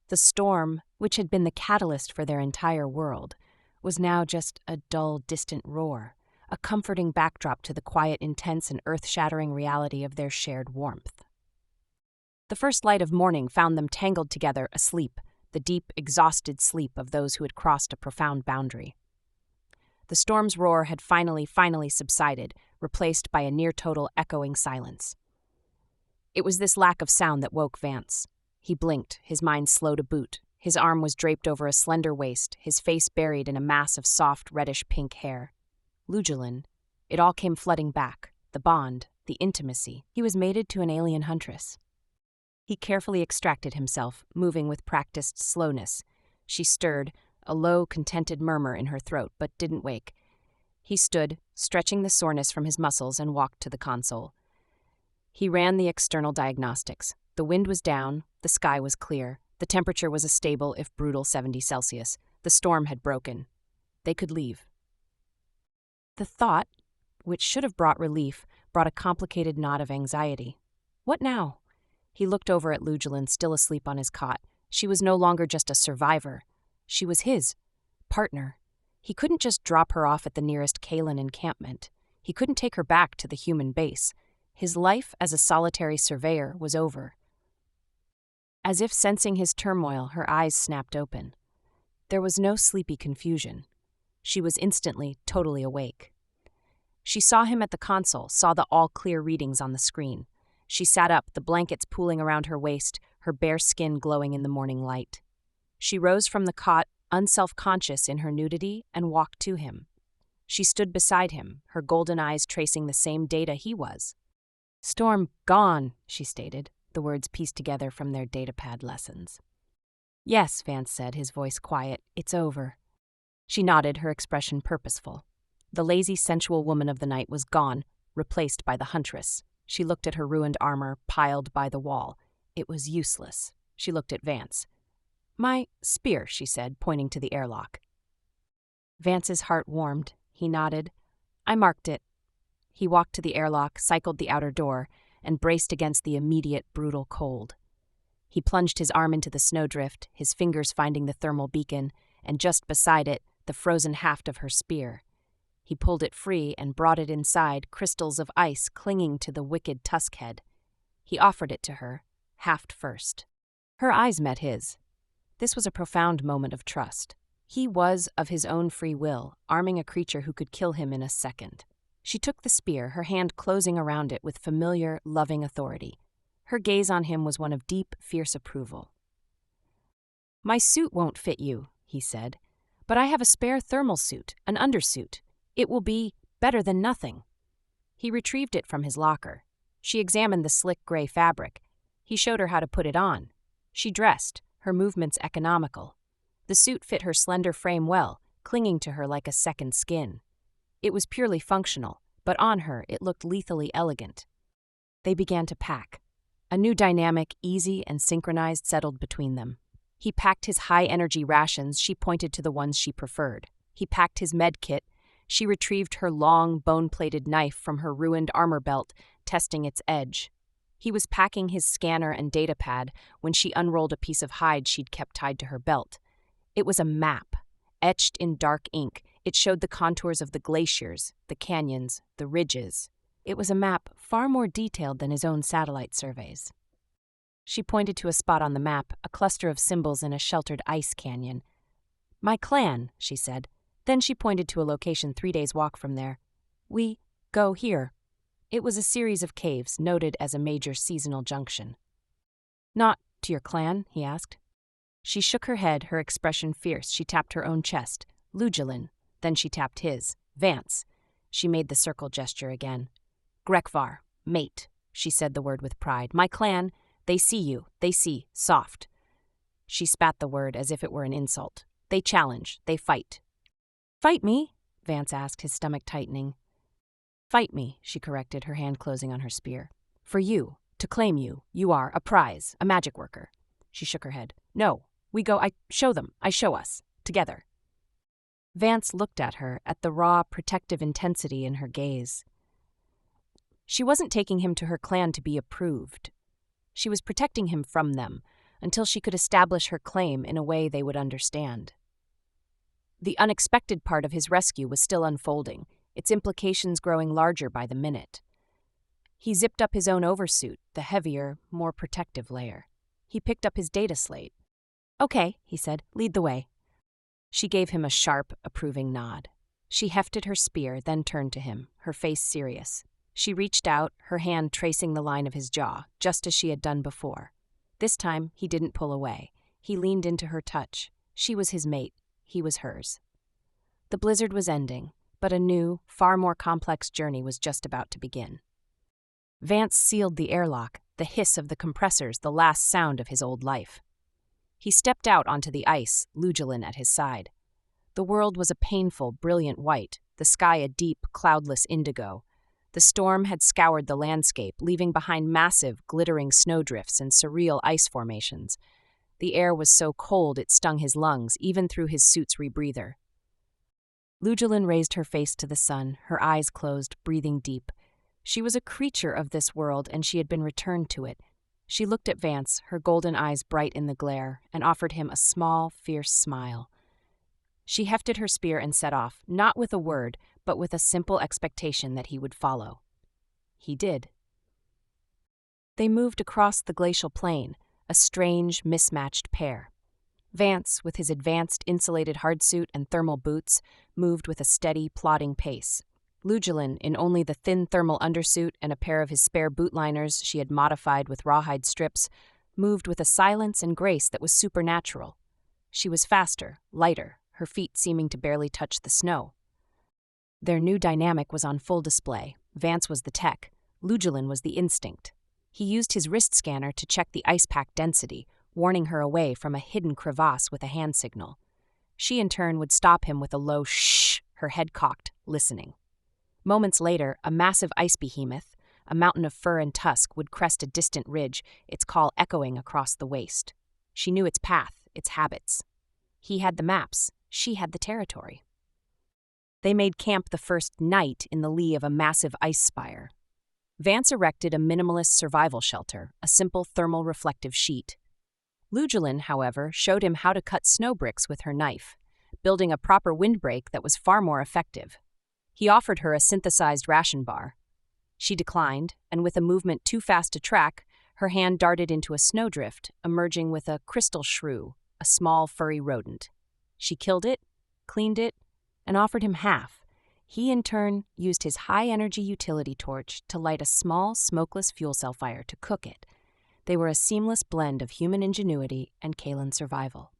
The storm, which had been the catalyst for their entire world, was now just a dull, distant roar, a comforting backdrop to the quiet, intense, and earth-shattering reality of their shared warmth. The first light of morning found them tangled together, asleep, the deep, exhausted sleep of those who had crossed a profound boundary. The storm's roar had finally subsided, replaced by a near-total echoing silence. It was this lack of sound that woke Vance. He blinked, his mind slow to boot. His arm was draped over a slender waist, his face buried in a mass of soft, reddish-pink hair. Lujilyn. It all came flooding back. The bond, the intimacy. He was mated to an alien huntress. He carefully extracted himself, moving with practiced slowness. She stirred, a low, contented murmur in her throat, but didn't wake. He stood, stretching the soreness from his muscles, and walked to the console. He ran the external diagnostics. The wind was down, the sky was clear, the temperature was a stable, if brutal, 70 Celsius. The storm had broken. They could leave. The thought, which should have brought relief, brought a complicated knot of anxiety. What now? He looked over at Lujilyn, still asleep on his cot. She was no longer just a survivor. She was his partner. He couldn't just drop her off at the nearest Kalan encampment. He couldn't take her back to the human base. His life as a solitary surveyor was over. As if sensing his turmoil, her eyes snapped open. There was no sleepy confusion. She was instantly, totally awake. She saw him at the console, saw the all-clear readings on the screen. She sat up, the blankets pooling around her waist, her bare skin glowing in the morning light. She rose from the cot, unself-conscious in her nudity, and walked to him. She stood beside him, her golden eyes tracing the same data he was. "Storm gone," she stated, the words pieced together from their datapad lessons. "Yes," Vance said, his voice quiet, "it's over." She nodded, her expression purposeful. The lazy, sensual woman of the night was gone, replaced by the Huntress. She looked at her ruined armor, piled by the wall. It was useless. She looked at Vance. "My spear," she said, pointing to the airlock. Vance's heart warmed. He nodded. "I marked it." He walked to the airlock, cycled the outer door, and braced against the immediate, brutal cold. He plunged his arm into the snowdrift, his fingers finding the thermal beacon, and just beside it, the frozen haft of her spear. He pulled it free and brought it inside, crystals of ice clinging to the wicked tusk head. He offered it to her, haft first. Her eyes met his. This was a profound moment of trust. He was, of his own free will, arming a creature who could kill him in a second. She took the spear, her hand closing around it with familiar, loving authority. Her gaze on him was one of deep, fierce approval. "My suit won't fit you," he said, "but I have a spare thermal suit, an undersuit. It will be better than nothing." He retrieved it from his locker. She examined the slick gray fabric. He showed her how to put it on. She dressed, her movements economical. The suit fit her slender frame well, clinging to her like a second skin. It was purely functional, but on her it looked lethally elegant. They began to pack. A new dynamic, easy and synchronized, settled between them. He packed his high-energy rations, she pointed to the ones she preferred. He packed his med kit. She retrieved her long, bone-plated knife from her ruined armor belt, testing its edge. He was packing his scanner and data pad when she unrolled a piece of hide she'd kept tied to her belt. It was a map, etched in dark ink. It showed the contours of the glaciers, the canyons, the ridges. It was a map far more detailed than his own satellite surveys. She pointed to a spot on the map, a cluster of symbols in a sheltered ice canyon. "My clan," she said. Then she pointed to a location 3 days' walk from there. "We go here." It was a series of caves noted as a major seasonal junction. "Not to your clan?" he asked. She shook her head, her expression fierce. She tapped her own chest. "Lujilyn." Then she tapped his. "Vance." She made the circle gesture again. "Grek'vhar, mate," she said the word with pride. "My clan, they see you, they see, soft." She spat the word as if it were an insult. "They challenge, they fight." "Fight me?" Vance asked, his stomach tightening. "Fight me," she corrected, her hand closing on her spear. "For you, to claim you, you are a prize, a magic worker." She shook her head. "No, we go, I show us, together." Vance looked at her, at the raw, protective intensity in her gaze. She wasn't taking him to her clan to be approved. She was protecting him from them, until she could establish her claim in a way they would understand. The unexpected part of his rescue was still unfolding, its implications growing larger by the minute. He zipped up his own oversuit, the heavier, more protective layer. He picked up his data slate. "Okay," he said, "lead the way." She gave him a sharp, approving nod. She hefted her spear, then turned to him, her face serious. She reached out, her hand tracing the line of his jaw, just as she had done before. This time, he didn't pull away. He leaned into her touch. She was his mate. He was hers. The blizzard was ending, but a new, far more complex journey was just about to begin. Vance sealed the airlock, the hiss of the compressors the last sound of his old life. He stepped out onto the ice, Lujilyn at his side. The world was a painful, brilliant white, the sky a deep, cloudless indigo. The storm had scoured the landscape, leaving behind massive, glittering snowdrifts and surreal ice formations. The air was so cold it stung his lungs, even through his suit's rebreather. Lujilyn raised her face to the sun, her eyes closed, breathing deep. She was a creature of this world, and she had been returned to it. She looked at Vance, her golden eyes bright in the glare, and offered him a small, fierce smile. She hefted her spear and set off, not with a word, but with a simple expectation that he would follow. He did. They moved across the glacial plain, a strange, mismatched pair. Vance, with his advanced insulated hardsuit and thermal boots, moved with a steady, plodding pace. Lujilyn, in only the thin thermal undersuit and a pair of his spare bootliners she had modified with rawhide strips, moved with a silence and grace that was supernatural. She was faster, lighter, her feet seeming to barely touch the snow. Their new dynamic was on full display. Vance was the tech. Lujilyn was the instinct. He used his wrist scanner to check the ice pack density, warning her away from a hidden crevasse with a hand signal. She, in turn, would stop him with a low shh, her head cocked, listening. Moments later, a massive ice behemoth, a mountain of fur and tusk, would crest a distant ridge, its call echoing across the waste. She knew its path, its habits. He had the maps, she had the territory. They made camp the first night in the lee of a massive ice spire. Vance erected a minimalist survival shelter, a simple thermal reflective sheet. Lujilyn, however, showed him how to cut snow bricks with her knife, building a proper windbreak that was far more effective. He offered her a synthesized ration bar. She declined, and with a movement too fast to track, her hand darted into a snowdrift, emerging with a crystal shrew, a small furry rodent. She killed it, cleaned it, and offered him half. He, in turn, used his high-energy utility torch to light a small, smokeless fuel cell fire to cook it. They were a seamless blend of human ingenuity and Kaylin survival.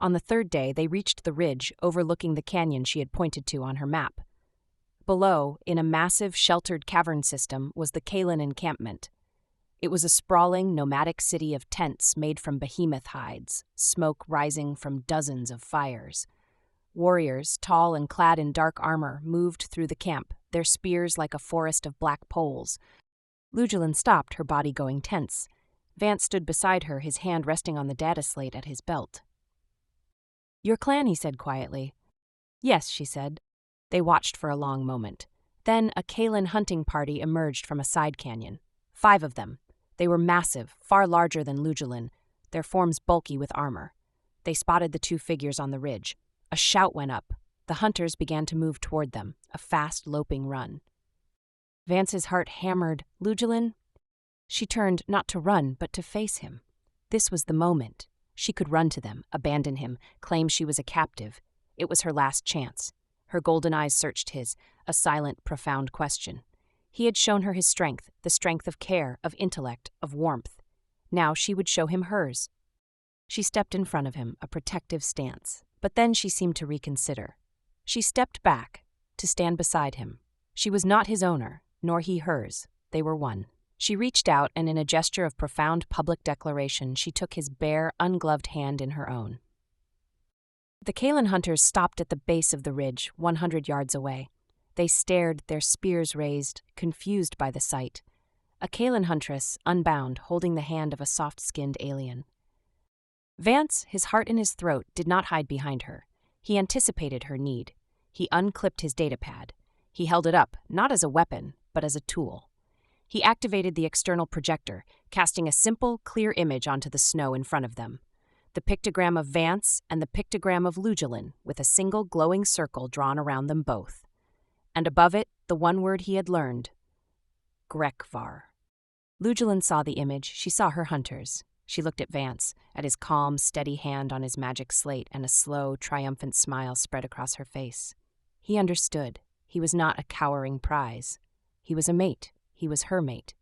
On the third day, they reached the ridge overlooking the canyon she had pointed to on her map. Below, in a massive, sheltered cavern system, was the Kaylin encampment. It was a sprawling, nomadic city of tents made from behemoth hides, smoke rising from dozens of fires. Warriors, tall and clad in dark armor, moved through the camp, their spears like a forest of black poles. Lujilyn stopped, her body going tense. Vance stood beside her, his hand resting on the data slate at his belt. "Your clan," he said quietly. "Yes," she said. They watched for a long moment. Then a Kaylin hunting party emerged from a side canyon. 5 of them. They were massive, far larger than Lujilyn, their forms bulky with armor. They spotted the 2 figures on the ridge. A shout went up. The hunters began to move toward them, a fast, loping run. Vance's heart hammered. "Lujilyn?" She turned, not to run, but to face him. This was the moment. She could run to them, abandon him, claim she was a captive. It was her last chance. Her golden eyes searched his, a silent, profound question. He had shown her his strength, the strength of care, of intellect, of warmth. Now she would show him hers. She stepped in front of him, a protective stance. But then she seemed to reconsider. She stepped back, to stand beside him. She was not his owner, nor he hers. They were one. She reached out, and in a gesture of profound public declaration, she took his bare, ungloved hand in her own. The Kaylin hunters stopped at the base of the ridge, 100 yards away. They stared, their spears raised, confused by the sight. A Kaylin huntress, unbound, holding the hand of a soft-skinned alien. Vance, his heart in his throat, did not hide behind her. He anticipated her need. He unclipped his datapad. He held it up, not as a weapon, but as a tool. He activated the external projector, casting a simple, clear image onto the snow in front of them. The pictogram of Vance and the pictogram of Lujilyn, with a single glowing circle drawn around them both. And above it, the one word he had learned: Grek'vhar. Lujilyn saw the image. She saw her hunters. She looked at Vance, at his calm, steady hand on his magic slate, and a slow, triumphant smile spread across her face. He understood. He was not a cowering prize. He was a mate. He was her mate.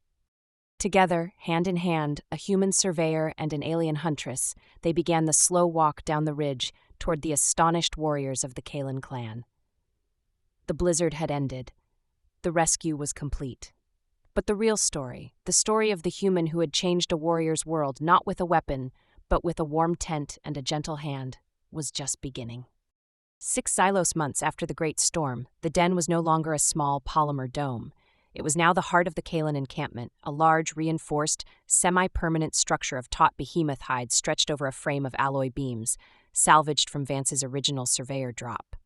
Together, hand in hand, a human surveyor and an alien huntress, they began the slow walk down the ridge toward the astonished warriors of the Kaylin clan. The blizzard had ended. The rescue was complete. But the real story, the story of the human who had changed a warrior's world not with a weapon, but with a warm tent and a gentle hand, was just beginning. 6 Xylos months after the Great Storm, the den was no longer a small polymer dome. It was now the heart of the Kaylin encampment, a large, reinforced, semi-permanent structure of taut behemoth hide stretched over a frame of alloy beams, salvaged from Vance's original surveyor drop.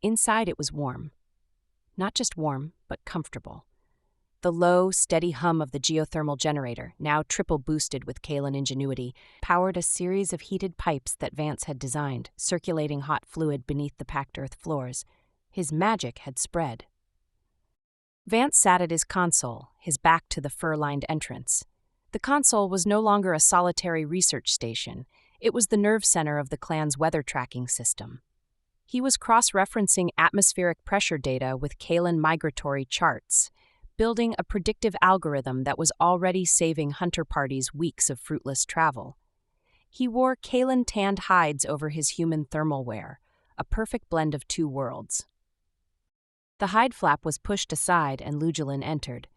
Inside it was warm. Not just warm, but comfortable. The low, steady hum of the geothermal generator, now triple-boosted with Kaylin ingenuity, powered a series of heated pipes that Vance had designed, circulating hot fluid beneath the packed earth floors. His magic had spread. Vance sat at his console, his back to the fur-lined entrance. The console was no longer a solitary research station. It was the nerve center of the clan's weather tracking system. He was cross-referencing atmospheric pressure data with Kaylin migratory charts, building a predictive algorithm that was already saving hunter parties weeks of fruitless travel. He wore Kaylin tanned hides over his human thermal wear, a perfect blend of 2 worlds. The hide flap was pushed aside and Lujilyn entered.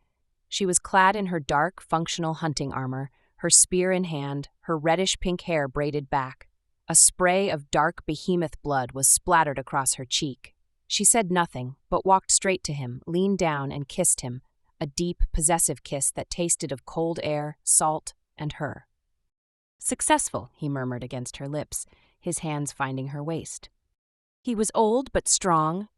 She was clad in her dark, functional hunting armor, her spear in hand, her reddish-pink hair braided back. A spray of dark behemoth blood was splattered across her cheek. She said nothing, but walked straight to him, leaned down and kissed him, a deep, possessive kiss that tasted of cold air, salt, and her. Successful, he murmured against her lips, his hands finding her waist. He was old but strong,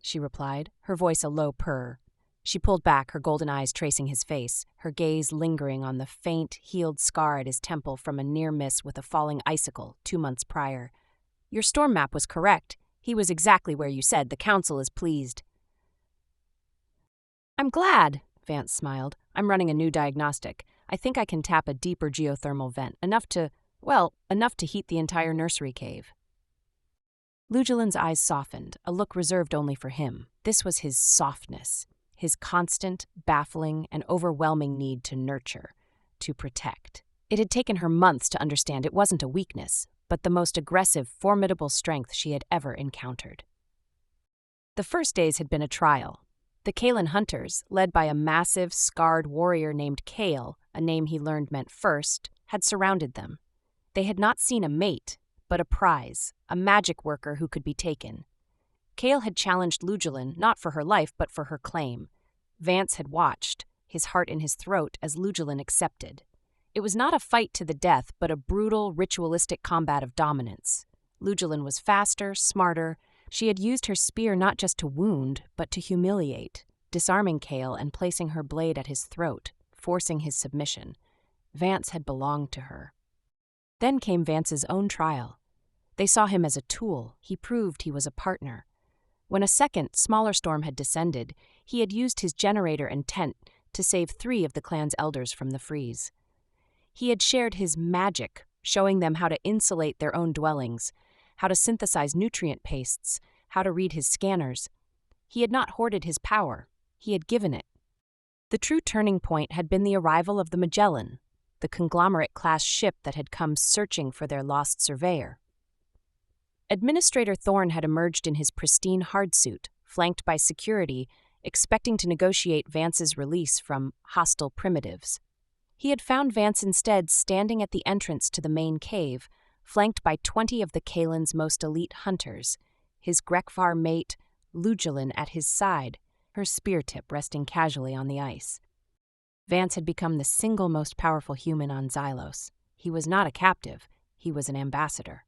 she replied, her voice a low purr. She pulled back, her golden eyes tracing his face, her gaze lingering on the faint, healed scar at his temple from a near miss with a falling icicle 2 months prior. Your storm map was correct. He was exactly where you said. The council is pleased. I'm glad, Vance smiled. I'm running a new diagnostic. I think I can tap a deeper geothermal vent, enough to heat the entire nursery cave. Lujilyn's eyes softened, a look reserved only for him. This was his softness, his constant, baffling, and overwhelming need to nurture, to protect. It had taken her months to understand it wasn't a weakness, but the most aggressive, formidable strength she had ever encountered. The first days had been a trial. The Kaelin hunters, led by a massive, scarred warrior named Kale, a name he learned meant first, had surrounded them. They had not seen a mate, but a prize, a magic worker who could be taken. Kale had challenged Lujilyn not for her life but for her claim. Vance had watched, his heart in his throat, as Lujilyn accepted. It was not a fight to the death, but a brutal, ritualistic combat of dominance. Lujilyn was faster, smarter. She had used her spear not just to wound, but to humiliate, disarming Kale and placing her blade at his throat, forcing his submission. Vance had belonged to her. Then came Vance's own trial. They saw him as a tool. He proved he was a partner. When a second, smaller storm had descended, he had used his generator and tent to save 3 of the clan's elders from the freeze. He had shared his magic, showing them how to insulate their own dwellings, how to synthesize nutrient pastes, how to read his scanners. He had not hoarded his power. He had given it. The true turning point had been the arrival of the Magellan, the conglomerate-class ship that had come searching for their lost surveyor. Administrator Thorne had emerged in his pristine hardsuit, flanked by security, expecting to negotiate Vance's release from hostile primitives. He had found Vance instead standing at the entrance to the main cave, flanked by 20 of the Kaelin's most elite hunters, his Grek'vhar mate, Lujilyn, at his side, her spear tip resting casually on the ice. Vance had become the single most powerful human on Xylos. He was not a captive, he was an ambassador.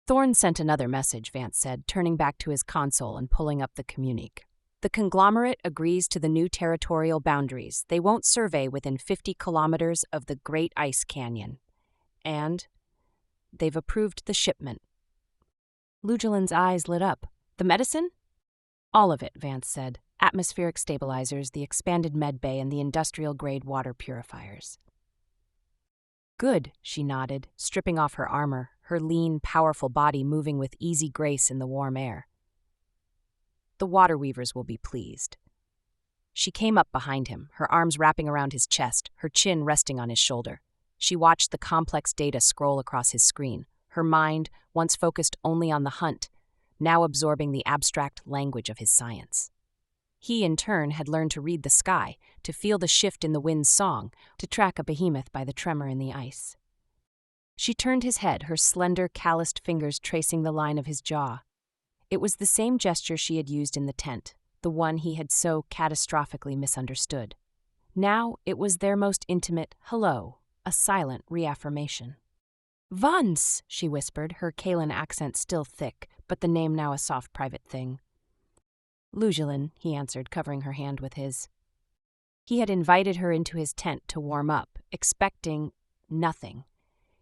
Thorne sent another message, Vance said, turning back to his console and pulling up the communique. The conglomerate agrees to the new territorial boundaries. They won't survey within 50 kilometers of the Great Ice Canyon. And they've approved the shipment. Lujilyn's eyes lit up. The medicine? All of it, Vance said. Atmospheric stabilizers, the expanded med bay, and the industrial-grade water purifiers. Good, she nodded, stripping off her armor, her lean, powerful body moving with easy grace in the warm air. The water weavers will be pleased. She came up behind him, her arms wrapping around his chest, her chin resting on his shoulder. She watched the complex data scroll across his screen, her mind, once focused only on the hunt, now absorbing the abstract language of his science. He, in turn, had learned to read the sky, to feel the shift in the wind's song, to track a behemoth by the tremor in the ice. She turned his head, her slender, calloused fingers tracing the line of his jaw. It was the same gesture she had used in the tent, the one he had so catastrophically misunderstood. Now it was their most intimate hello, a silent reaffirmation. Vance, she whispered, her Kaelin accent still thick, but the name now a soft private thing. Lujilyn, he answered, covering her hand with his. He had invited her into his tent to warm up, expecting nothing.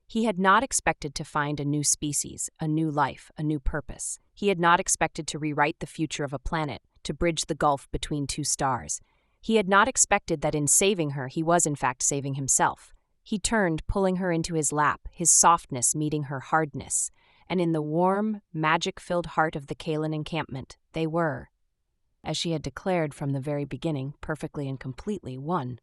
He had not expected to find a new species, a new life, a new purpose. He had not expected to rewrite the future of a planet, to bridge the gulf between 2 stars. He had not expected that in saving her, he was in fact saving himself. He turned, pulling her into his lap, his softness meeting her hardness, and in the warm, magic-filled heart of the Kaelin encampment, they were, as she had declared from the very beginning, perfectly and completely one.